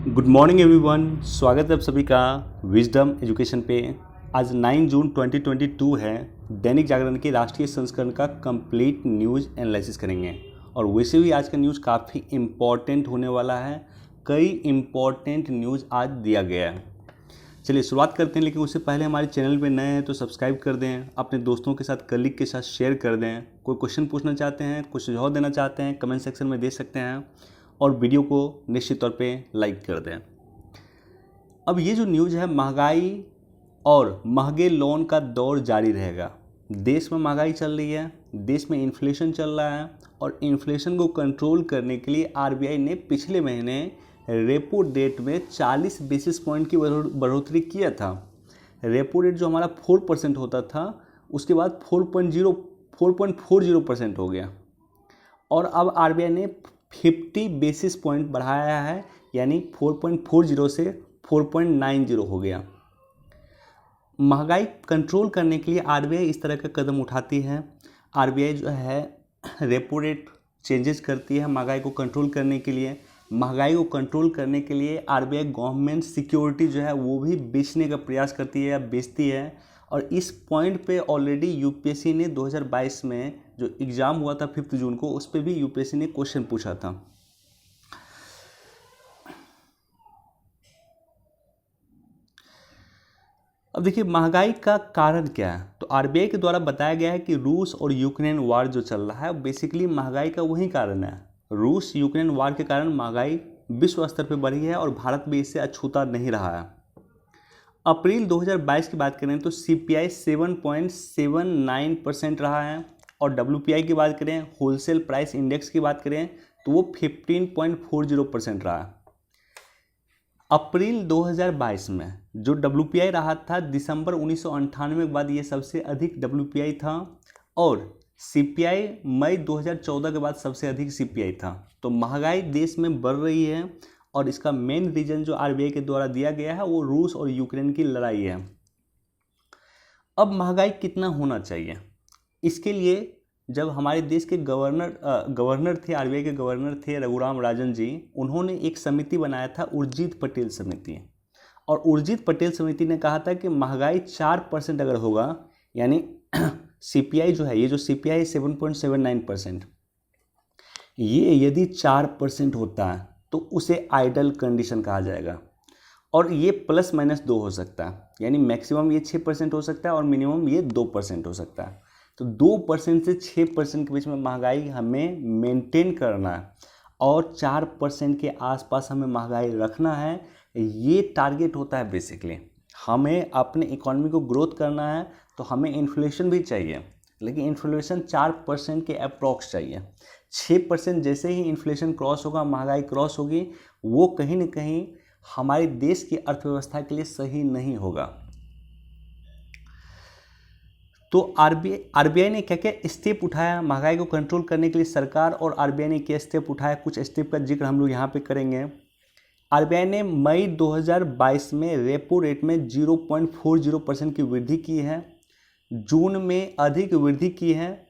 Good morning everyone, स्वागत है आप सभी का विजडम एजुकेशन पे। आज 9 जून 2022 है। दैनिक जागरण के राष्ट्रीय संस्करण का कंप्लीट न्यूज़ एनालिसिस करेंगे और वैसे भी आज का न्यूज़ काफ़ी इम्पॉर्टेंट होने वाला है। कई इम्पॉर्टेंट न्यूज़ आज दिया गया है। चलिए शुरुआत करते हैं, लेकिन उससे पहले हमारे चैनल पे नए हैं तो सब्सक्राइब कर दें, अपने दोस्तों के साथ, कलीग के साथ शेयर कर दें। कोई क्वेश्चन पूछना चाहते हैं, कुछ सुझाव देना चाहते हैं, कमेंट सेक्शन में दे सकते हैं और वीडियो को निश्चित तौर पे लाइक कर दें। अब ये जो न्यूज़ है, महंगाई और महंगे लोन का दौर जारी रहेगा। देश में महंगाई चल रही है, देश में इन्फ्लेशन चल रहा है और इन्फ्लेशन को कंट्रोल करने के लिए आरबीआई ने पिछले महीने रेपो रेट में 40 बेसिस पॉइंट की बढ़ोतरी किया था। रेपो रेट जो हमारा 4% होता था, उसके बाद 4.40% हो गया और अब आरबीआई ने 50 बेसिस पॉइंट बढ़ाया है, यानी 4.40 से 4.90 हो गया। महंगाई कंट्रोल करने के लिए आरबीआई इस तरह का कदम उठाती है। आरबीआई जो है रेपो रेट चेंजेस करती है महंगाई को कंट्रोल करने के लिए। महंगाई को कंट्रोल करने के लिए आरबीआई गवर्नमेंट सिक्योरिटी जो है वो भी बेचने का प्रयास करती है या बेचती है। और इस पॉइंट पे ऑलरेडी यूपीएससी ने 2022 में जो एग्ज़ाम हुआ था 5 जून को, उस पर भी यूपीएससी ने क्वेश्चन पूछा था। अब देखिए महंगाई का कारण क्या है, तो आरबीआई के द्वारा बताया गया है कि रूस और यूक्रेन वार जो चल रहा है बेसिकली महंगाई का वही कारण है। रूस यूक्रेन वार के कारण महंगाई विश्व स्तर पर बढ़ी है और भारत भी इससे अछूता नहीं रहा है। अप्रैल 2022 की बात करें तो सीपीआई 7.79% रहा है और डब्ल्यूपीआई की बात करें, होलसेल प्राइस इंडेक्स की बात करें तो वो 15.40% रहा है। अप्रैल 2022 में जो डब्ल्यूपीआई रहा था, दिसंबर 1998 के बाद ये सबसे अधिक डब्ल्यूपीआई था और सीपीआई मई 2014 के बाद सबसे अधिक सीपीआई था। तो महंगाई देश में बढ़ रही है और इसका मेन रीजन जो आरबीआई के द्वारा दिया गया है वो रूस और यूक्रेन की लड़ाई है। अब महंगाई कितना होना चाहिए, इसके लिए जब हमारे देश के गवर्नर थे, आरबीआई के गवर्नर थे रघुराम राजन जी, उन्होंने एक समिति बनाया था उर्जित पटेल समिति। और उर्जित पटेल समिति ने कहा था कि महंगाई 4% अगर होगा, यानी सीपीआई जो है, ये जो सीपीआई 7.79%, ये यदि 4% होता है तो उसे आइडल कंडीशन कहा जाएगा और ये ±2 हो सकता है, यानी मैक्सिमम ये 6% हो सकता है और मिनिमम ये 2% हो सकता है। तो 2% से 6% के बीच में महंगाई हमें मेंटेन करना है और 4% के आसपास हमें महंगाई रखना है। ये टारगेट होता है बेसिकली। हमें अपने इकोनॉमी को ग्रोथ करना है तो हमें इन्फ्लेशन भी चाहिए, लेकिन इन्फ्लेशन 4% के अप्रॉक्स चाहिए। 6% जैसे ही इन्फ्लेशन क्रॉस होगा, महंगाई क्रॉस होगी, वो कहीं ना कहीं हमारे देश की अर्थव्यवस्था के लिए सही नहीं होगा। तो आरबीआई ने क्या क्या स्टेप उठाया महंगाई को कंट्रोल करने के लिए, सरकार और आरबीआई ने क्या स्टेप उठाया, कुछ स्टेप का जिक्र हम लोग यहाँ पे करेंगे। आरबीआई ने मई 2022 में रेपो रेट में 0.40% की वृद्धि की है। जून में अधिक वृद्धि की है,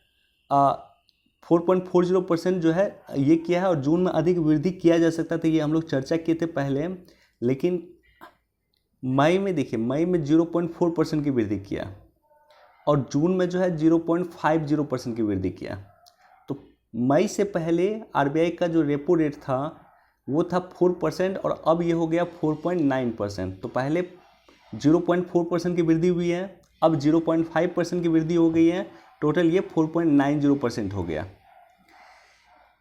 4.40% जो है ये किया है और जून में अधिक वृद्धि किया जा सकता था, ये हम लोग चर्चा किए थे पहले। लेकिन मई में देखिए, मई में 0.4% की वृद्धि किया और जून में जो है 0.50% की वृद्धि किया। तो मई से पहले आरबीआई का जो रेपो रेट था वो था 4% और अब ये हो गया 4.9%। तो पहले 0.4% की वृद्धि हुई है, अब 0.5% की वृद्धि हो गई है, टोटल ये 4.90% हो गया।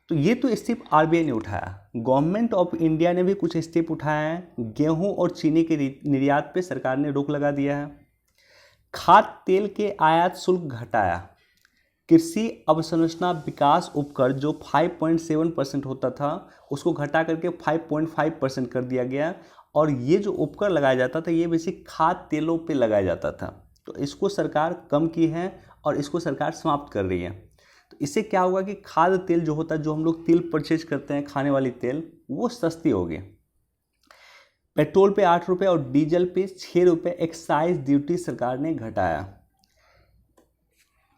तो ये तो स्टेप आरबीआई ने उठाया। गवर्नमेंट ऑफ इंडिया ने भी कुछ स्टेप उठाया है। गेहूं और चीनी के निर्यात पे सरकार ने रोक लगा दिया है। खाद्य तेल के आयात शुल्क घटाया। कृषि अवसंरचना विकास उपकर जो 5.7% होता था उसको घटा करके 5.5% कर दिया गया और ये जो उपकर लगाया जाता था ये बेसिक खाद्य तेलों पे लगाया जाता था, तो इसको सरकार कम की है और इसको सरकार समाप्त कर रही है। तो इससे क्या होगा कि खाद्य तेल जो होता है, जो हम लोग तेल परचेज करते हैं, खाने वाली तेल, वो सस्ती होगी। पेट्रोल पे 8 रुपये और डीजल पे 6 रुपये एक्साइज ड्यूटी सरकार ने घटाया।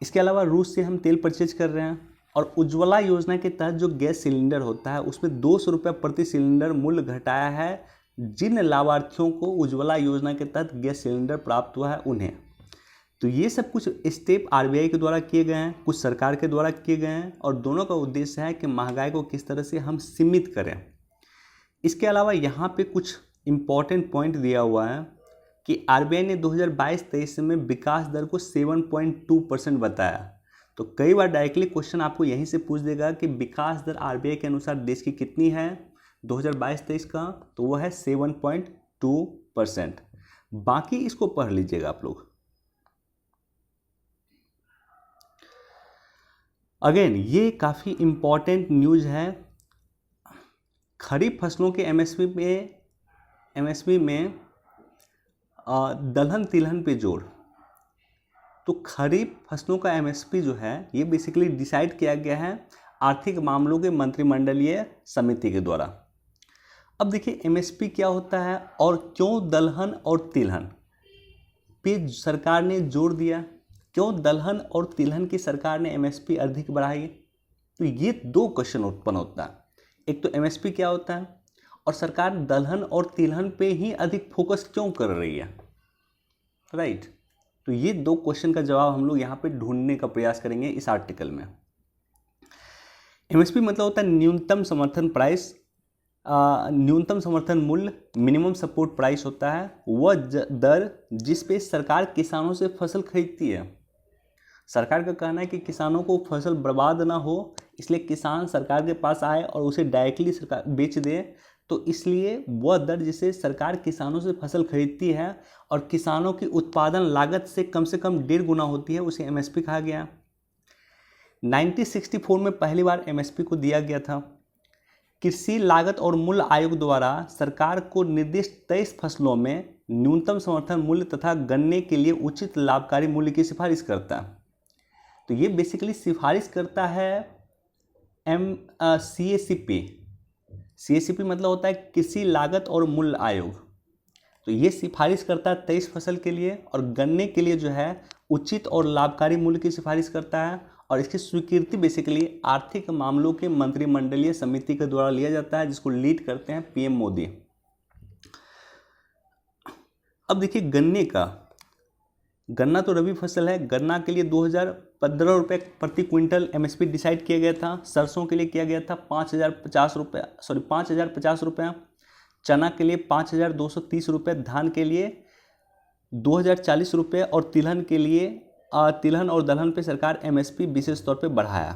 इसके अलावा रूस से हम तेल परचेज कर रहे हैं और उज्ज्वला योजना के तहत जो गैस सिलेंडर होता है उसमें 200 रुपये प्रति सिलेंडर मूल्य घटाया है जिन लाभार्थियों को उज्ज्वला योजना के तहत गैस सिलेंडर प्राप्त हुआ है उन्हें। तो ये सब कुछ स्टेप आरबीआई के द्वारा किए गए हैं, कुछ सरकार के द्वारा किए गए हैं, और दोनों का उद्देश्य है कि महंगाई को किस तरह से हम सीमित करें। इसके अलावा यहाँ पे कुछ इम्पॉर्टेंट पॉइंट दिया हुआ है कि आरबीआई ने 2022-23 में विकास दर को 7.2% बताया। तो कई बार डायरेक्टली क्वेश्चन आपको यहीं से पूछ देगा कि विकास दर आरबीआई के अनुसार देश की कितनी है 2022-23 का, तो वो है 7.2%। बाकी इसको पढ़ लीजिएगा आप लोग। अगेन ये काफ़ी इम्पॉर्टेंट न्यूज़ है। खरीफ फसलों के एमएसपी में दलहन तिलहन पे जोर। तो खरीफ फसलों का एमएसपी जो है ये बेसिकली डिसाइड किया गया है आर्थिक मामलों के मंत्रिमंडलीय समिति के द्वारा। अब देखिए एमएसपी क्या होता है और क्यों दलहन और तिलहन पे सरकार ने जोर दिया, क्यों दलहन और तिलहन की सरकार ने एमएसपी अधिक बढ़ाई। तो ये दो क्वेश्चन उत्पन्न होता है, एक तो एमएसपी क्या होता है और सरकार दलहन और तिलहन पे ही अधिक फोकस क्यों कर रही है, राइट। तो ये दो क्वेश्चन का जवाब हम लोग यहाँ पे ढूंढने का प्रयास करेंगे इस आर्टिकल में। एमएसपी मतलब होता है न्यूनतम समर्थन प्राइस, न्यूनतम समर्थन मूल्य, मिनिमम सपोर्ट प्राइस होता है वह दर जिस पे सरकार किसानों से फसल खरीदती है। सरकार का कहना है कि किसानों को फसल बर्बाद ना हो, इसलिए किसान सरकार के पास आए और उसे डायरेक्टली सरकार बेच दे। तो इसलिए वह दर जिसे सरकार किसानों से फसल खरीदती है और किसानों की उत्पादन लागत से कम 1.5 गुना होती है, उसे एमएसपी कहा गया। 1964 में पहली बार एमएसपी को दिया गया था। कृषि लागत और मूल्य आयोग द्वारा सरकार को निर्दिष्ट 23 फसलों में न्यूनतम समर्थन मूल्य तथा गन्ने के लिए उचित लाभकारी मूल्य की सिफारिश करता है। तो ये बेसिकली सिफारिश करता है CACP मतलब होता है कृषि लागत और मूल्य आयोग। तो ये सिफारिश करता है 23 फसल के लिए, और गन्ने के लिए जो है उचित और लाभकारी मूल्य की सिफारिश करता है, और इसकी स्वीकृति बेसिकली आर्थिक मामलों के मंत्रिमंडलीय समिति के द्वारा लिया जाता है, जिसको लीड करते हैं पीएम मोदी। अब देखिए गन्ना तो रबी फसल है। गन्ना के लिए 2015 रुपये प्रति क्विंटल एमएसपी डिसाइड किया गया था। सरसों के लिए किया गया था 5,050 रुपये। चना के लिए 5,230 रुपये, धान के लिए 2,040 रुपये, और तिलहन के लिए तिलहन और दलहन पे सरकार एमएसपी विशेष तौर पे बढ़ाया।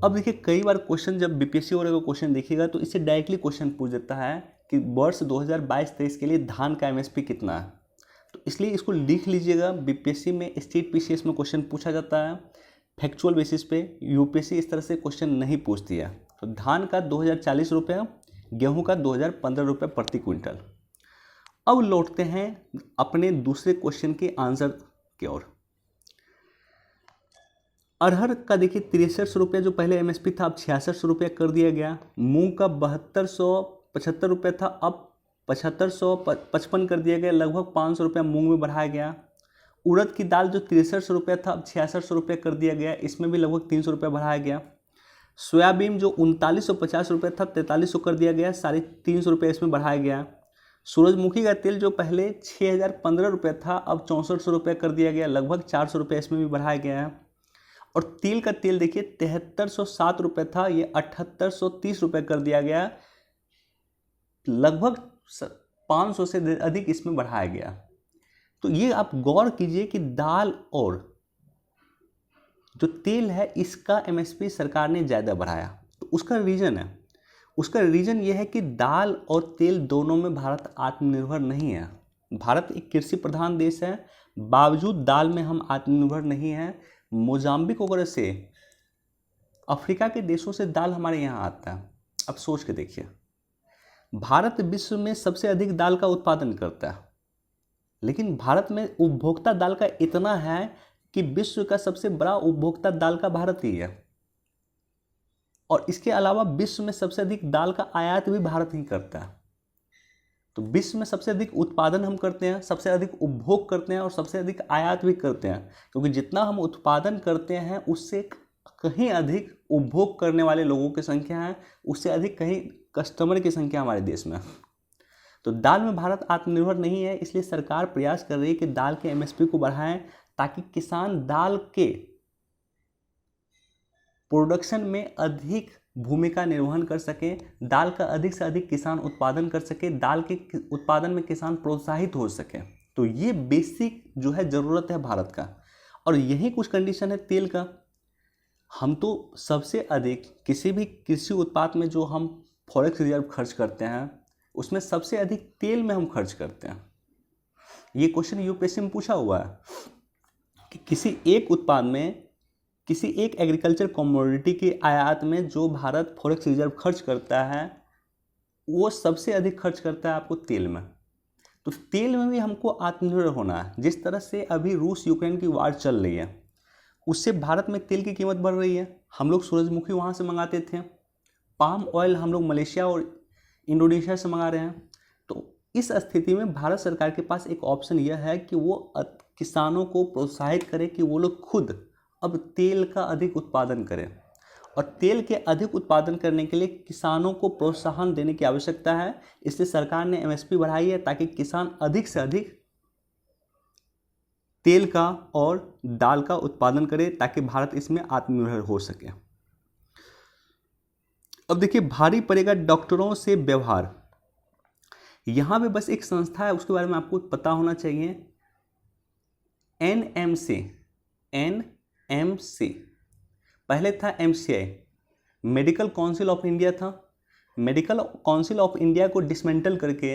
अब देखिए कई बार क्वेश्चन जब बीपीएससी वगैरह का क्वेश्चन देखिएगा तो इससे डायरेक्टली क्वेश्चन पूछ देता है कि वर्ष 2022-23 के लिए धान का एमएसपी कितना है। तो इसलिए इसको लिख लीजिएगा। बीपीएससी में स्टेट पीसीएस में क्वेश्चन पूछा जाता है फैक्चुअल बेसिस पे, यूपीएससी इस तरह से क्वेश्चन नहीं पूछती है। तो धान का 2,040 रुपये, गेहूं का 2,015 रुपये प्रति क्विंटल। अब लौटते हैं अपने दूसरे क्वेश्चन के आंसर की ओर। अरहर का देखिए 63 रुपये जो पहले एमएसपी था, अब 66 रुपये कर दिया गया। मूंग का 7275 रुपये था, अब 7555 कर दिया गया, लगभग 500 रुपये मूंग में बढ़ाया गया। उड़द की दाल जो 63 रुपये था, अब 66 रुपये कर दिया गया, इसमें भी लगभग 300 रुपये बढ़ाया गया। सोयाबीन जो 3950 रुपये था, 4300 कर दिया गया, 350 रुपये इसमें बढ़ाया गया। सूरजमुखी का तेल जो पहले 6015 रुपये था, अब 6400 रुपये कर दिया गया, लगभग 400 रुपये इसमें भी बढ़ाया गया है। और तिल का तेल देखिए 7307 रुपये था, ये 7830 रुपये कर दिया गया, लगभग 500 से अधिक इसमें बढ़ाया गया। तो ये आप गौर कीजिए कि दाल और जो तेल है इसका एमएसपी सरकार ने ज़्यादा बढ़ाया। तो उसका रीज़न ये है कि दाल और तेल दोनों में भारत आत्मनिर्भर नहीं है। भारत एक कृषि प्रधान देश है, बावजूद दाल में हम आत्मनिर्भर नहीं हैं। मोजाम्बिक वगैरह से, अफ्रीका के देशों से दाल हमारे यहाँ आता है। अब सोच के देखिए, भारत विश्व में सबसे अधिक दाल का उत्पादन करता है, लेकिन भारत में उपभोक्ता दाल का इतना है कि विश्व का सबसे बड़ा उपभोक्ता दाल का भारत ही है। और इसके अलावा विश्व में सबसे अधिक दाल का आयात भी भारत ही करता है। तो विश्व में सबसे अधिक उत्पादन हम करते हैं, सबसे अधिक उपभोग करते हैं और सबसे अधिक आयात भी करते हैं, क्योंकि जितना हम उत्पादन करते हैं उससे कहीं अधिक उपभोग करने वाले लोगों की संख्या है, उससे अधिक कहीं कस्टमर की संख्या हमारे देश में। तो दाल में भारत आत्मनिर्भर नहीं है, इसलिए सरकार प्रयास कर रही है कि दाल के एमएसपी को बढ़ाएं ताकि किसान दाल के प्रोडक्शन में अधिक भूमिका निर्वहन कर सके, दाल का अधिक से अधिक किसान उत्पादन कर सके, दाल के उत्पादन में किसान प्रोत्साहित हो सके। तो ये बेसिक जो है ज़रूरत है भारत का। और यही कुछ कंडीशन है तेल का। हम तो सबसे अधिक किसी भी कृषि उत्पाद में जो हम फॉरेक्स रिजर्व खर्च करते हैं उसमें सबसे अधिक तेल में हम खर्च करते हैं। ये क्वेश्चन यूपीएससी में पूछा हुआ है कि किसी एक उत्पाद में, किसी एक एग्रीकल्चर कमोडिटी की आयात में जो भारत फॉरेक्स रिजर्व खर्च करता है वो सबसे अधिक खर्च करता है आपको तेल में। तो तेल में भी हमको आत्मनिर्भर होना है। जिस तरह से अभी रूस यूक्रेन की वार चल रही है उससे भारत में तेल की कीमत बढ़ रही है। हम लोग सूरजमुखी वहाँ से मंगाते थे, पाम ऑयल हम लोग मलेशिया और इंडोनेशिया से मंगा रहे हैं। तो इस स्थिति में भारत सरकार के पास एक ऑप्शन यह है कि वो किसानों को प्रोत्साहित करे कि वो लोग खुद अब तेल का अधिक उत्पादन करें। और तेल के अधिक उत्पादन करने के लिए किसानों को प्रोत्साहन देने की आवश्यकता है। इसलिए सरकार ने एमएसपी बढ़ाई है ताकि किसान अधिक से अधिक तेल का और दाल का उत्पादन करे ताकि भारत इसमें आत्मनिर्भर हो सके। अब देखिए, भारी पड़ेगा डॉक्टरों से व्यवहार। यहाँ पे बस एक संस्था है, उसके बारे में आपको पता होना चाहिए। एनएमसी पहले था MCI, medical council of India था। मेडिकल काउंसिल ऑफ इंडिया को डिसमेंटल करके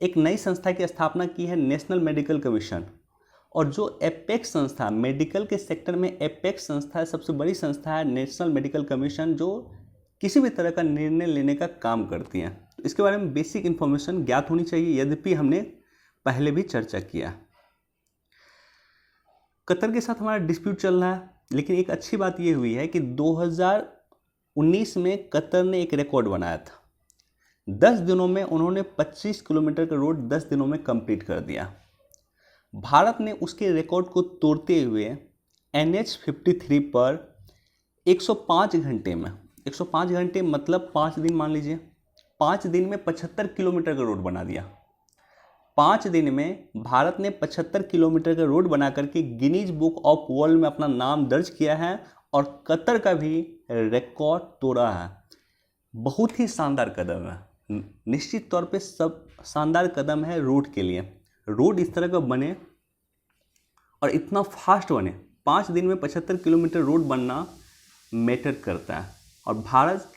एक नई संस्था की स्थापना की है, नेशनल मेडिकल कमीशन। और जो एपेक्स संस्था, मेडिकल के सेक्टर में एपेक्स संस्था है, सबसे बड़ी संस्था है नेशनल मेडिकल कमीशन, जो किसी भी तरह का निर्णय लेने का काम करती है। तो इसके बारे में बेसिक इन्फॉर्मेशन ज्ञात होनी चाहिए, यद्यपि हमने पहले भी चर्चा किया। कतर के साथ हमारा डिस्प्यूट चल रहा है, लेकिन एक अच्छी बात यह हुई है कि 2019 में कतर ने एक रिकॉर्ड बनाया था। 10 दिनों में उन्होंने 25 किलोमीटर का रोड 10 दिनों में कंप्लीट कर दिया। भारत ने उसके रिकॉर्ड को तोड़ते हुए NH53 पर 105 घंटे में, 105 घंटे मतलब 5 दिन मान लीजिए, 5 दिन में 75 किलोमीटर का रोड बना दिया। 5 दिन में भारत ने 75 किलोमीटर का रोड बना करके गिनीज बुक ऑफ वर्ल्ड में अपना नाम दर्ज किया है और कतर का भी रिकॉर्ड तोड़ा है। बहुत ही शानदार कदम है, निश्चित तौर पे सब शानदार कदम है रोड के लिए। रोड इस तरह का बने और इतना फास्ट बने, 5 दिन में 75 किलोमीटर रोड बनना मैटर करता है। और भारत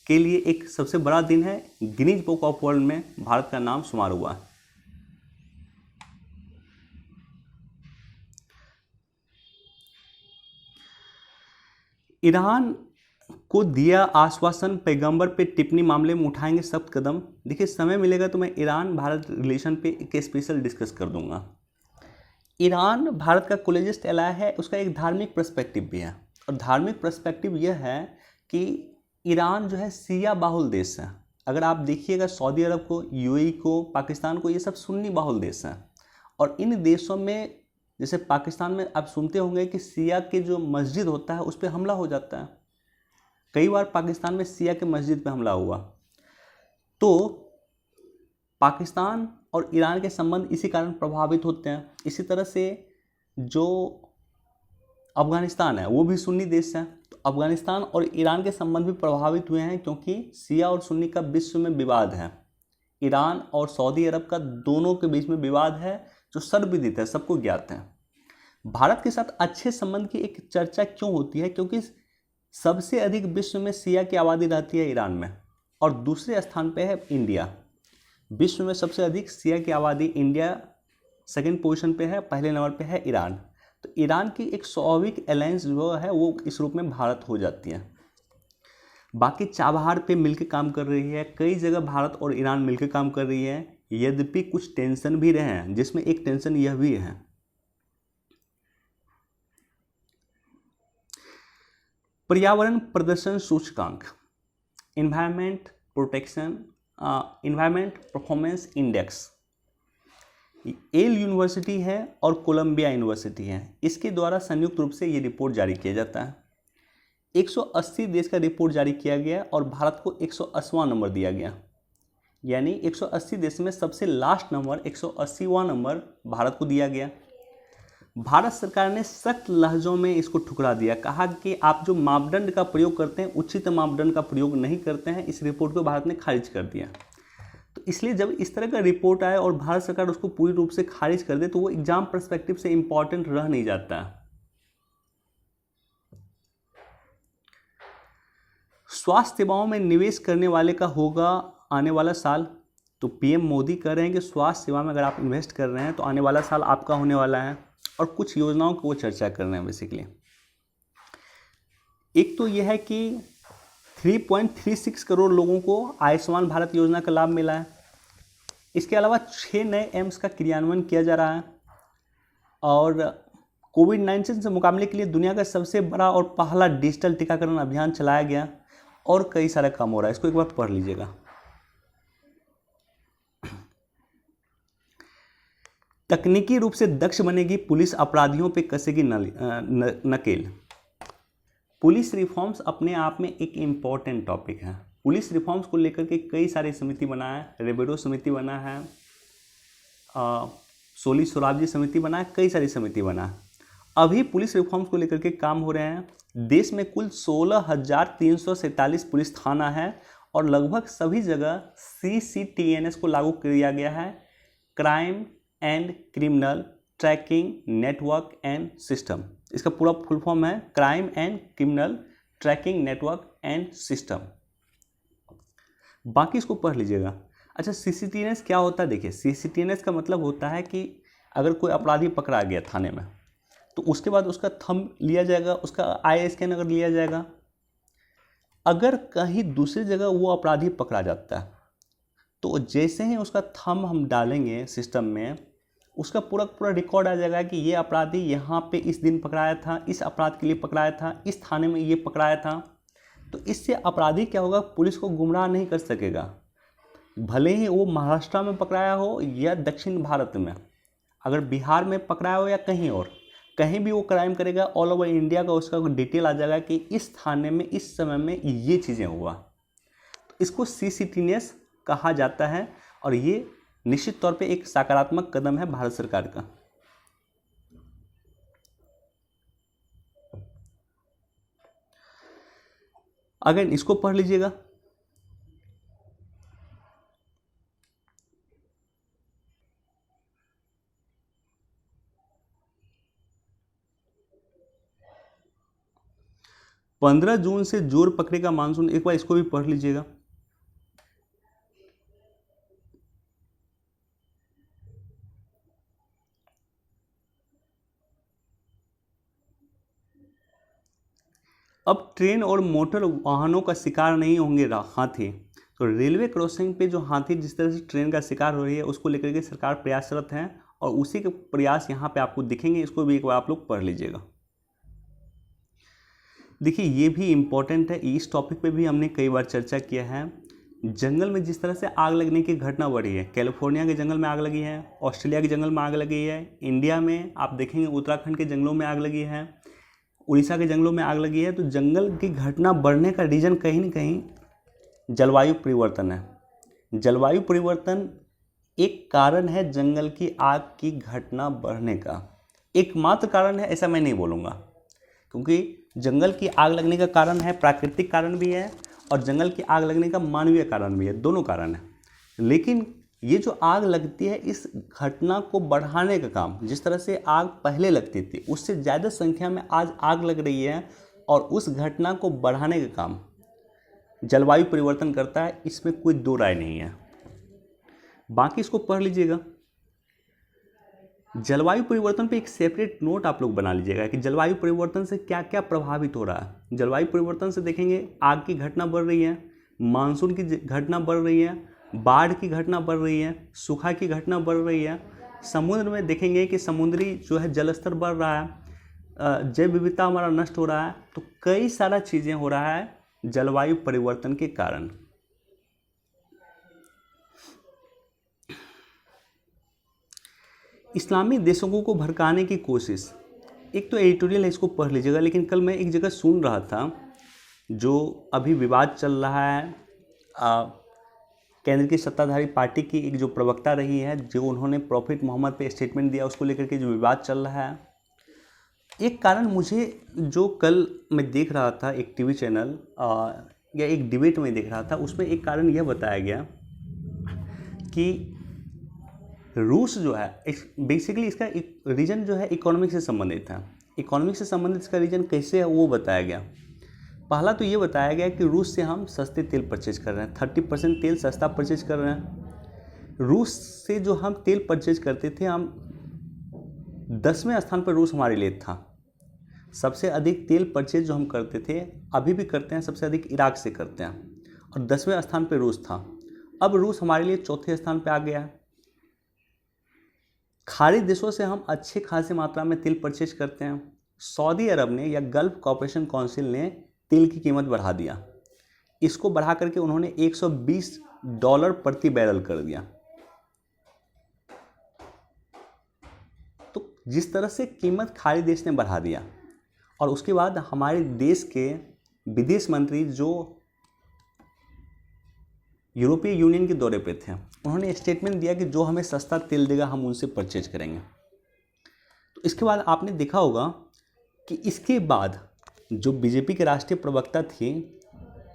के लिए एक सबसे बड़ा दिन है, गिनीज बुक ऑफ वर्ल्ड में भारत का नाम शुमार हुआ। ईरान को दिया आश्वासन, पैगंबर पे टिप्पणी मामले में उठाएंगे सख्त कदम। देखिए, समय मिलेगा तो मैं ईरान भारत रिलेशन पे एक स्पेशल डिस्कस कर दूंगा। ईरान भारत का क्लोजेस्ट एलाय है, उसका एक धार्मिक पर्सपेक्टिव भी है। और धार्मिक पर्सपेक्टिव यह है कि ईरान जो है शिया बाहुल देश है। अगर आप देखिएगा सऊदी अरब को, यूएई को, पाकिस्तान को, ये सब सुन्नी बाहुल देश हैं। और इन देशों में, जैसे पाकिस्तान में आप सुनते होंगे कि शिया के जो मस्जिद होता है उस पर हमला हो जाता है। कई बार पाकिस्तान में शिया के मस्जिद पे हमला हुआ। तो पाकिस्तान और ईरान के संबंध इसी कारण प्रभावित होते हैं। इसी तरह से जो अफगानिस्तान है वो भी सुन्नी देश है, तो अफगानिस्तान और ईरान के संबंध भी प्रभावित हुए हैं, क्योंकि शिया और सुन्नी का विश्व में विवाद है। ईरान और सऊदी अरब का दोनों के बीच में विवाद है जो सर्वविदित है, सबको ज्ञात है। भारत के साथ अच्छे संबंध की एक चर्चा क्यों होती है? क्योंकि सबसे अधिक विश्व में शिया की आबादी रहती है ईरान में, और दूसरे स्थान पे है इंडिया। विश्व में सबसे अधिक शिया की आबादी इंडिया सेकंड पोजीशन पे है, पहले नंबर पे है ईरान। तो ईरान की एक स्वाभाविक अलायंस जो है वो इस रूप में भारत हो जाती है। बाकी चाबहार पे मिलकर काम कर रही है, कई जगह भारत और ईरान मिलकर काम कर रही है, यद्यपि कुछ टेंशन भी रहे हैं, जिसमें एक टेंशन यह भी है पर्यावरण प्रदर्शन सूचकांक, environment performance index. Yale university है और कोलंबिया यूनिवर्सिटी है, इसके द्वारा संयुक्त रूप से ये रिपोर्ट जारी किया जाता है। 180 देश का रिपोर्ट जारी किया गया और भारत को 180वां नंबर दिया गया। यानी 180 देश में सबसे लास्ट नंबर 180वां नंबर भारत को दिया गया। भारत सरकार ने सख्त लहजों में इसको ठुकरा दिया, कहा कि आप जो मापदंड का प्रयोग करते हैं उचित मापदंड का प्रयोग नहीं करते हैं। इस रिपोर्ट को भारत ने खारिज कर दिया। तो इसलिए जब इस तरह का रिपोर्ट आए और भारत सरकार उसको पूरी रूप से खारिज कर दे तो वो एग्जाम पर्सपेक्टिव से इंपॉर्टेंट रह नहीं जाता। स्वास्थ्य सेवाओं में निवेश करने वाले का होगा आने वाला साल। तो पीएम मोदी कह रहे हैं कि स्वास्थ्य सेवा में अगर आप इन्वेस्ट कर रहे हैं तो आने वाला साल आपका होने वाला है, और कुछ योजनाओं की वो चर्चा कर रहे हैं बेसिकली। एक तो यह है कि 3.36 करोड़ लोगों को आयुष्मान भारत योजना का लाभ मिला है। इसके अलावा 6 नए एम्स का क्रियान्वयन किया जा रहा है, और कोविड-19 से मुकाबले के लिए दुनिया का सबसे बड़ा और पहला डिजिटल टीकाकरण अभियान चलाया गया, और कई सारा काम हो रहा है। इसको एक बार पढ़ लीजिएगा। तकनीकी रूप से दक्ष बनेगी पुलिस, अपराधियों पे कसेगी नकेल। पुलिस रिफॉर्म्स अपने आप में एक इम्पॉर्टेंट टॉपिक है। पुलिस रिफॉर्म्स को लेकर के कई सारी समिति बना है, रेबेडो समिति बना है, सोली सोराबजी समिति बना है, कई सारी समिति बना है। अभी पुलिस रिफॉर्म्स को लेकर के काम हो रहे हैं। देश में कुल 16,347 पुलिस थाना है, और लगभग सभी जगह CCTNS को लागू किया गया है, crime and criminal tracking network and system. इसका पूरा फुल फॉर्म है crime and criminal tracking network and system. बाकी इसको पढ़ लीजिएगा। अच्छा, CCTNS क्या होता है? देखिए, CCTNS का मतलब होता है कि अगर कोई अपराधी पकड़ा गया थाने में तो उसके बाद उसका थंब लिया जाएगा, उसका आई स्कैन अगर लिया जाएगा। अगर कहीं दूसरी जगह वो अपराधी पकड़ा जाता है तो जैसे ही उसका थंब हम डालेंगे सिस्टम में, उसका पूरा पूरा रिकॉर्ड आ जाएगा कि ये अपराधी यहाँ पे इस दिन पकड़ाया था, इस अपराध के लिए पकड़ाया था, इस थाने में ये पकड़ाया था। तो इससे अपराधी क्या होगा, पुलिस को गुमराह नहीं कर सकेगा। भले ही वो महाराष्ट्र में पकड़ाया हो या दक्षिण भारत में, अगर बिहार में पकड़ाया हो या कहीं और, कहीं भी वो क्राइम करेगा, ऑल ओवर इंडिया का उसका डिटेल आ जाएगा कि इस थाने में इस समय में ये चीज़ें हुआ। तो इसको CCTNS कहा जाता है, और ये निश्चित तौर पे एक सकारात्मक कदम है भारत सरकार का। अगर इसको पढ़ लीजिएगा। पंद्रह जून से जोर पकड़ेगा मानसून। एक बार इसको भी पढ़ लीजिएगा। अब ट्रेन और मोटर वाहनों का शिकार नहीं होंगे हाथी। तो रेलवे क्रॉसिंग पे जो हाथी जिस तरह से ट्रेन का शिकार हो रही है उसको लेकर के सरकार प्रयासरत है, और उसी के प्रयास यहाँ पे आपको दिखेंगे। इसको भी एक बार आप लोग पढ़ लीजिएगा। देखिए, ये भी इम्पोर्टेंट है, इस टॉपिक पे भी हमने कई बार चर्चा किया है। जंगल में जिस तरह से आग लगने की घटना बढ़ी है, कैलिफोर्निया के जंगल में आग लगी है, ऑस्ट्रेलिया के जंगल में आग लगी है, इंडिया में आप देखेंगे उत्तराखंड के जंगलों में आग लगी है, उड़ीसा के जंगलों में आग लगी है। तो जंगल की घटना बढ़ने का रीज़न कहीं न कहीं जलवायु परिवर्तन है। जलवायु परिवर्तन एक कारण है जंगल की आग की घटना बढ़ने का, एकमात्र कारण है ऐसा मैं नहीं बोलूँगा, क्योंकि जंगल की आग लगने का कारण है प्राकृतिक कारण भी है, और जंगल की आग लगने का मानवीय कारण भी है, दोनों कारण है। लेकिन ये जो आग लगती है, इस घटना को बढ़ाने का काम, जिस तरह से आग पहले लगती थी उससे ज़्यादा संख्या में आज आग लग रही है, और उस घटना को बढ़ाने का काम जलवायु परिवर्तन करता है, इसमें कोई दो राय नहीं है। बाकी इसको पढ़ लीजिएगा। जलवायु परिवर्तन पे एक सेपरेट नोट आप लोग बना लीजिएगा कि जलवायु परिवर्तन से क्या क्या प्रभावित हो रहा है। जलवायु परिवर्तन से देखेंगे आग की घटना बढ़ रही है, मानसून की घटना बढ़ रही है, बाढ़ की घटना बढ़ रही है, सूखा की घटना बढ़ रही है। समुद्र में देखेंगे कि समुद्री जो है जलस्तर बढ़ रहा है, जैव विविधता हमारा नष्ट हो रहा है। तो कई सारा चीज़ें हो रहा है जलवायु परिवर्तन के कारण। इस्लामी देशों को भड़काने की कोशिश, एक तो एडिटोरियल है, इसको पढ़ लीजिएगा। लेकिन कल मैं एक जगह सुन रहा था, जो अभी विवाद चल रहा है केंद्र की सत्ताधारी पार्टी की एक जो प्रवक्ता रही है, जो उन्होंने प्रॉफिट मोहम्मद पे स्टेटमेंट दिया, उसको लेकर के जो विवाद चल रहा है। एक कारण मुझे जो कल मैं देख रहा था एक टीवी चैनल या एक डिबेट में देख रहा था, उसमें एक कारण यह बताया गया कि रूस जो है बेसिकली इसका एक रीजन जो है इकोनॉमिक से संबंधित है। इकोनॉमिक से संबंधित इसका रीजन कैसे है वो बताया गया। पहला तो ये बताया गया कि रूस से हम सस्ते तेल परचेज कर रहे हैं, 30% तेल सस्ता परचेज कर रहे हैं। रूस से जो हम तेल परचेज करते थे, हम 10वें स्थान पर रूस हमारे लिए था। सबसे अधिक तेल परचेज जो हम करते थे, अभी भी करते हैं, सबसे अधिक इराक से करते हैं, और 10वें स्थान पर रूस था। अब रूस हमारे लिए चौथे स्थान पर आ गया है। खाड़ी देशों से हम अच्छे खासी मात्रा में तेल परचेज करते हैं। सऊदी अरब ने या गल्फ कॉर्पोरेशन काउंसिल ने तेल की कीमत बढ़ा दिया। इसको बढ़ा करके उन्होंने $120 प्रति बैरल कर दिया। तो जिस तरह से कीमत खाड़ी देश ने बढ़ा दिया, और उसके बाद हमारे देश के विदेश मंत्री जो यूरोपीय यूनियन के दौरे पे थे, उन्होंने स्टेटमेंट दिया कि जो हमें सस्ता तेल देगा हम उनसे परचेज करेंगे। तो इसके बाद आपने देखा होगा कि इसके बाद जो बीजेपी के राष्ट्रीय प्रवक्ता थे,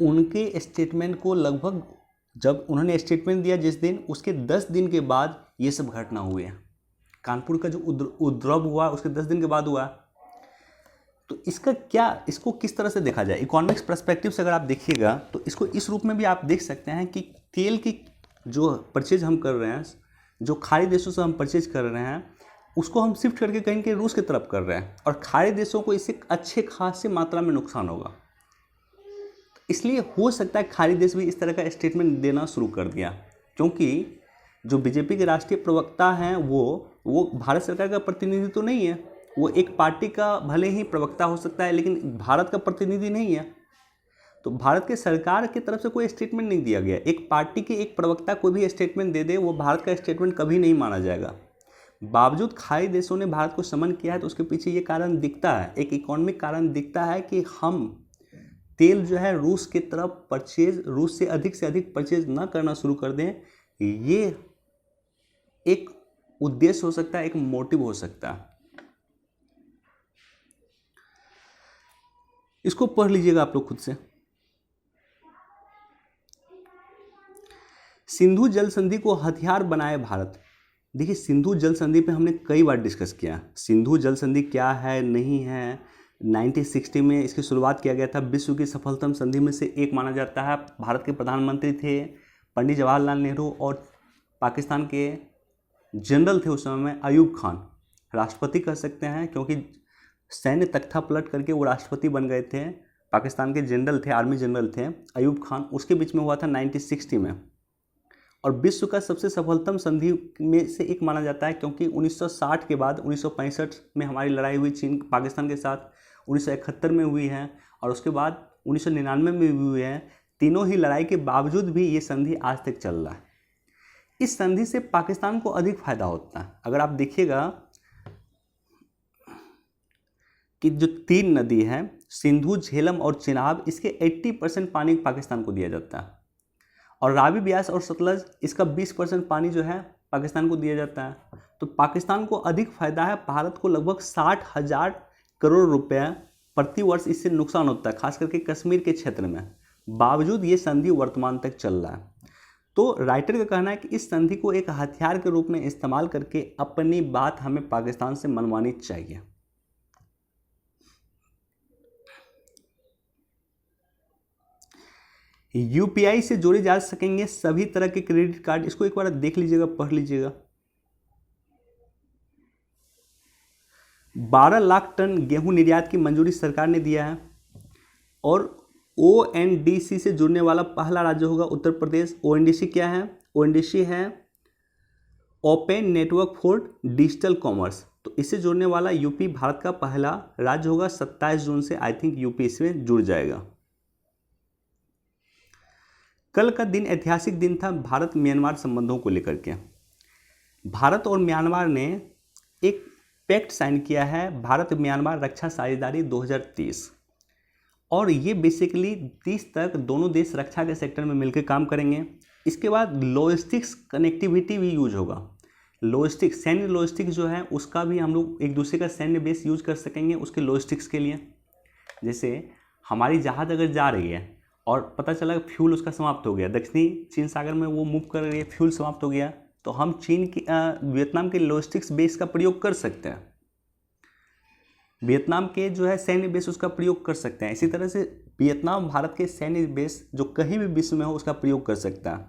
उनके स्टेटमेंट को लगभग, जब उन्होंने स्टेटमेंट दिया जिस दिन, उसके 10 दिन के बाद ये सब घटना हुए हैं। कानपुर का जो उपद्रव हुआ उसके 10 दिन के बाद हुआ। तो इसको किस तरह से देखा जाए? इकोनॉमिक्स पर्सपेक्टिव से अगर आप देखिएगा तो इसको इस रूप में भी आप देख सकते हैं कि तेल की जो परचेज हम कर रहे हैं, जो खाड़ी देशों से हम परचेज कर रहे हैं, उसको हम शिफ्ट करके कहीं के रूस की तरफ कर रहे हैं, और खाड़ी देशों को इससे अच्छे खासी मात्रा में नुकसान होगा। इसलिए हो सकता है खाड़ी देश भी इस तरह का स्टेटमेंट देना शुरू कर दिया, क्योंकि जो बीजेपी के राष्ट्रीय प्रवक्ता हैं वो भारत सरकार का प्रतिनिधि तो नहीं है। वो एक पार्टी का भले ही प्रवक्ता हो सकता है, लेकिन भारत का प्रतिनिधि नहीं है। तो भारत के सरकार की तरफ से कोई स्टेटमेंट नहीं दिया गया। एक पार्टी के एक प्रवक्ता कोई भी स्टेटमेंट दे दे, वो भारत का स्टेटमेंट कभी नहीं माना जाएगा। बावजूद खाड़ी देशों ने भारत को समन किया है, तो उसके पीछे ये कारण दिखता है, एक इकोनॉमिक कारण दिखता है कि हम तेल जो है रूस की तरफ रूस से अधिक परचेज ना करना शुरू कर दें। ये एक उद्देश्य हो सकता है, एक मोटिव हो सकता है। इसको पढ़ लीजिएगा आप लोग खुद से। सिंधु जल संधि को हथियार बनाए भारत। देखिए, सिंधु जल संधि पे हमने कई बार डिस्कस किया। सिंधु जल संधि क्या है, नहीं है। 1960 में इसकी शुरुआत किया गया था। विश्व की सफलतम संधि में से एक माना जाता है। भारत के प्रधानमंत्री थे पंडित जवाहरलाल नेहरू, और पाकिस्तान के जनरल थे उस समय में अयूब खान। राष्ट्रपति कह सकते हैं, क्योंकि सैन्य तख्ता पलट करके वो राष्ट्रपति बन गए थे। पाकिस्तान के जनरल थे, आर्मी जनरल थे अयूब खान। उसके बीच में हुआ था 1960 में, और विश्व का सबसे सफलतम संधि में से एक माना जाता है, क्योंकि 1960 के बाद 1965 में हमारी लड़ाई हुई चीन पाकिस्तान के साथ, 1971 में हुई है, और उसके बाद 1999 में भी हुई है। तीनों ही लड़ाई के बावजूद भी ये संधि आज तक चल रहा है। इस संधि से पाकिस्तान को अधिक फायदा होता है। अगर आप देखिएगा कि जो 3 नदी हैं, सिंधु, झेलम और चिनाब, इसके 80% पानी पाकिस्तान को दिया जाता है, और रावी, ब्यास और सतलज, इसका 20% पानी जो है पाकिस्तान को दिया जाता है। तो पाकिस्तान को अधिक फायदा है। भारत को लगभग 60,000 करोड़ रुपए प्रति वर्ष इससे नुकसान होता है, खास करके कश्मीर के क्षेत्र में। बावजूद ये संधि वर्तमान तक चल रहा है। तो राइटर का कहना है कि इस संधि को एक हथियार के रूप में इस्तेमाल करके अपनी बात हमें पाकिस्तान से मनवानी चाहिए। यूपीआई से जोड़े जा सकेंगे सभी तरह के क्रेडिट कार्ड। इसको एक बार देख लीजिएगा, पढ़ लीजिएगा। 12 लाख टन गेहूं निर्यात की मंजूरी सरकार ने दिया है, और ओएनडीसी से जुड़ने वाला पहला राज्य होगा उत्तर प्रदेश। ओएनडीसी क्या है? ओएनडीसी है open network for digital commerce. तो इससे जुड़ने वाला यूपी भारत का पहला राज्य होगा। 27 जून से आई थिंक यूपी इसमें जुड़ जाएगा। कल का दिन ऐतिहासिक दिन था भारत म्यांमार संबंधों को लेकर के। भारत और म्यांमार ने एक पैक्ट साइन किया है, भारत म्यांमार रक्षा साझेदारी 2030, और ये बेसिकली 30 तक दोनों देश रक्षा के सेक्टर में मिलकर काम करेंगे। इसके बाद लॉजिस्टिक्स कनेक्टिविटी भी यूज होगा। लॉजिस्टिक्स, सैन्य लॉजिस्टिक्स जो है उसका भी हम लोग एक दूसरे का सैन्य बेस यूज कर सकेंगे उसके लॉजिस्टिक्स के लिए। जैसे हमारी जहाज़ अगर जा रही है और पता चला फ्यूल उसका समाप्त हो गया, दक्षिणी चीन सागर में वो मूव कर रही है, फ्यूल समाप्त हो गया, तो हम चीन की वियतनाम के लॉजिस्टिक्स बेस का प्रयोग कर सकते हैं। वियतनाम के जो है सैन्य बेस उसका प्रयोग कर सकते हैं। इसी तरह से वियतनाम भारत के सैन्य बेस जो कहीं भी विश्व में हो उसका प्रयोग कर सकता है।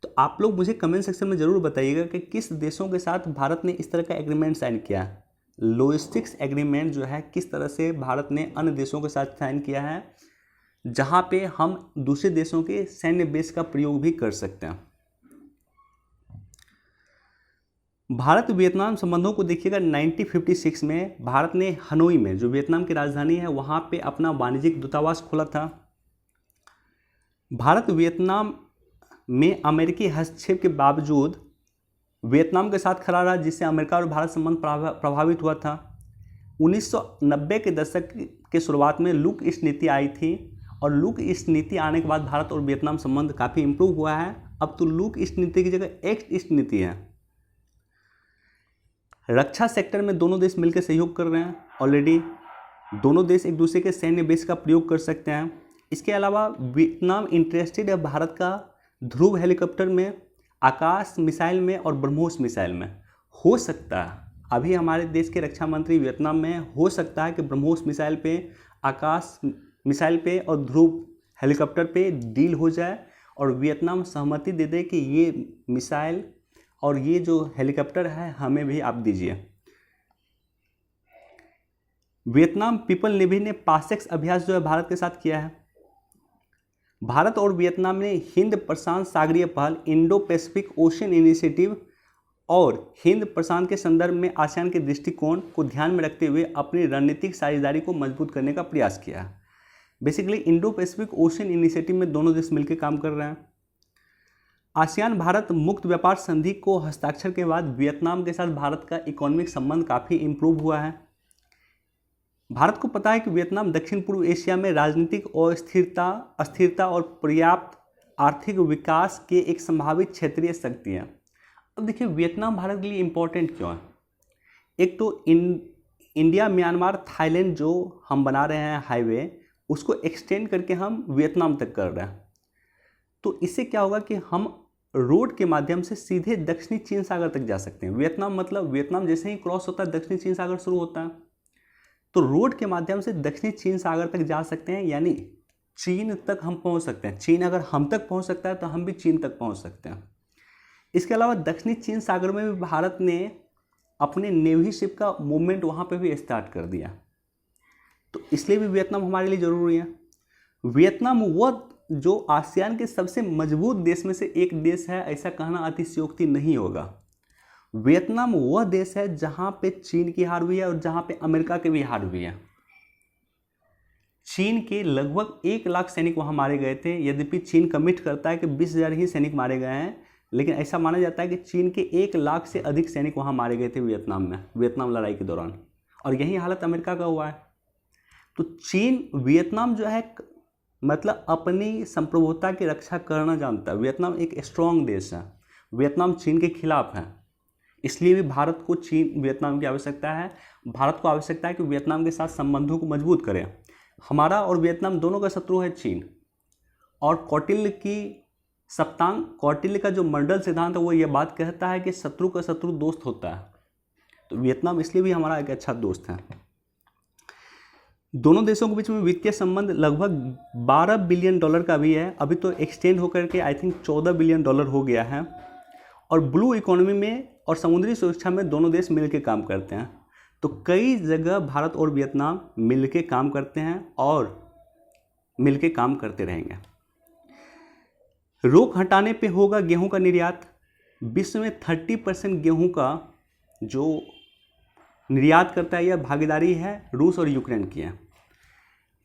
तो आप लोग मुझे कमेंट सेक्शन में ज़रूर बताइएगा कि किस देशों के साथ भारत ने इस तरह का एग्रीमेंट साइन किया है। लॉजिस्टिक्स एग्रीमेंट जो है किस तरह से भारत ने अन्य देशों के साथ साइन किया है, जहां पे हम दूसरे देशों के सैन्य बेस का प्रयोग भी कर सकते हैं। भारत वियतनाम संबंधों को देखिएगा 1956 में भारत ने हनोई में, जो वियतनाम की राजधानी है, वहां पे अपना वाणिज्यिक दूतावास खोला था। भारत वियतनाम में अमेरिकी हस्तक्षेप के बावजूद वियतनाम के साथ खड़ा रहा, जिससे अमेरिका और भारत संबंध प्रभावित हुआ था। 1990 के दशक के शुरुआत में लुक ईस्ट नीति आई थी और लुक ईस्ट नीति आने के बाद भारत और वियतनाम संबंध काफ़ी इंप्रूव हुआ है। अब तो लुक ईस्ट नीति की जगह एक्ट ईस्ट नीति है। रक्षा सेक्टर में दोनों देश मिलकर सहयोग कर रहे हैं। ऑलरेडी दोनों देश एक दूसरे के सैन्य बेस का प्रयोग कर सकते हैं। इसके अलावा वियतनाम इंटरेस्टेड है भारत का ध्रुव हेलीकॉप्टर में, आकाश मिसाइल में और ब्रह्मोस मिसाइल में। हो सकता है अभी हमारे देश के रक्षा मंत्री वियतनाम में, हो सकता है कि ब्रह्मोस मिसाइल पे, आकाश मिसाइल पे और ध्रुव हेलीकॉप्टर पे डील हो जाए और वियतनाम सहमति दे दे कि ये मिसाइल और ये जो हेलीकॉप्टर है हमें भी आप दीजिए। वियतनाम पीपल नेवी ने पासेक्स अभ्यास जो है भारत के साथ किया है। भारत और वियतनाम ने हिंद प्रशांत सागरीय पहल, इंडो पैसिफिक ओशन इनिशिएटिव और हिंद प्रशांत के संदर्भ में आसियान के दृष्टिकोण को ध्यान में रखते हुए अपनी रणनीतिक साझेदारी को मजबूत करने का प्रयास किया है। Basically Indo Pacific ocean initiative में दोनों देश मिलकर काम कर रहे हैं। आसियान भारत मुक्त व्यापार संधि को हस्ताक्षर के बाद वियतनाम के साथ भारत का इकोनॉमिक संबंध काफ़ी इम्प्रूव हुआ है। भारत को पता है कि वियतनाम दक्षिण पूर्व एशिया में राजनीतिक अस्थिरता और पर्याप्त आर्थिक विकास के एक संभावित क्षेत्रीय शक्ति है। अब देखिए वियतनाम भारत के लिए इम्पोर्टेंट क्यों है। एक तो इंडिया म्यांमार थाईलैंड जो हम बना रहे हैं हाईवे, उसको एक्सटेंड करके हम वियतनाम तक कर रहे हैं। तो इससे क्या होगा कि हम रोड के माध्यम से सीधे दक्षिणी चीन सागर तक जा सकते हैं। वियतनाम मतलब वियतनाम जैसे ही क्रॉस होता है दक्षिणी चीन सागर शुरू होता है, तो रोड के माध्यम से दक्षिणी चीन सागर तक जा सकते हैं, यानी चीन तक हम पहुंच सकते हैं। चीन अगर हम तक पहुंच सकता है तो हम भी चीन तक पहुंच सकते हैं। इसके अलावा दक्षिणी चीन सागर में भी भारत ने अपने नेवी शिप का मूवमेंट वहां पे भी स्टार्ट कर दिया, तो इसलिए भी वियतनाम हमारे लिए ज़रूरी है। वियतनाम वह जो आसियान के सबसे मजबूत देश में से एक देश है, ऐसा कहना अतिशयोक्ति नहीं होगा। वियतनाम वह देश है जहां पे चीन की हार हुई है और जहां पे अमेरिका के भी हार हुई है। चीन के लगभग 1 लाख सैनिक वहां मारे गए थे। यद्यपि चीन कमिट करता है कि 20,000 ही सैनिक मारे गए हैं, लेकिन ऐसा माना जाता है कि चीन के 1 लाख से अधिक सैनिक वहां मारे गए थे वियतनाम में, वियतनाम लड़ाई के दौरान। और यही हालत अमेरिका का हुआ है। तो चीन, वियतनाम जो है मतलब अपनी संप्रभुता की रक्षा करना जानता है। वियतनाम एक स्ट्रॉन्ग देश है। वियतनाम चीन के खिलाफ है, इसलिए भी भारत को चीन वियतनाम की आवश्यकता है। भारत को आवश्यकता है कि वियतनाम के साथ संबंधों को मजबूत करें। हमारा और वियतनाम दोनों का शत्रु है चीन। और कौटिल्य का जो मंडल सिद्धांत है वो ये बात कहता है कि शत्रु का शत्रु दोस्त होता है। तो वियतनाम इसलिए भी हमारा एक अच्छा दोस्त है। दोनों देशों के बीच में वित्तीय संबंध लगभग $12 बिलियन का भी है। अभी तो एक्सटेंड होकर के आई थिंक $14 बिलियन हो गया है। और ब्लू इकोनॉमी में और समुद्री सुरक्षा में दोनों देश मिलकर काम करते हैं। तो कई जगह भारत और वियतनाम मिलकर काम करते हैं और मिलकर काम करते रहेंगे। रोक हटाने पे होगा गेहूं का निर्यात। विश्व में 30% गेहूं का जो निर्यात करता है यह भागीदारी है रूस और यूक्रेन की है।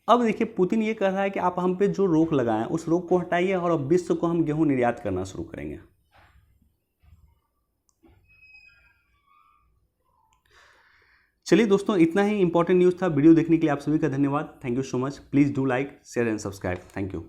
अब देखिए पुतिन ये कह रहा है कि आप हम पे जो रोक लगाएं उस रोक को हटाइए और अब विश्व को हम गेहूं निर्यात करना शुरू करेंगे। चलिए दोस्तों, इतना ही इंपॉर्टेंट न्यूज़ था। वीडियो देखने के लिए आप सभी का धन्यवाद। Thank you so much. Please do like, share and subscribe. Thank you.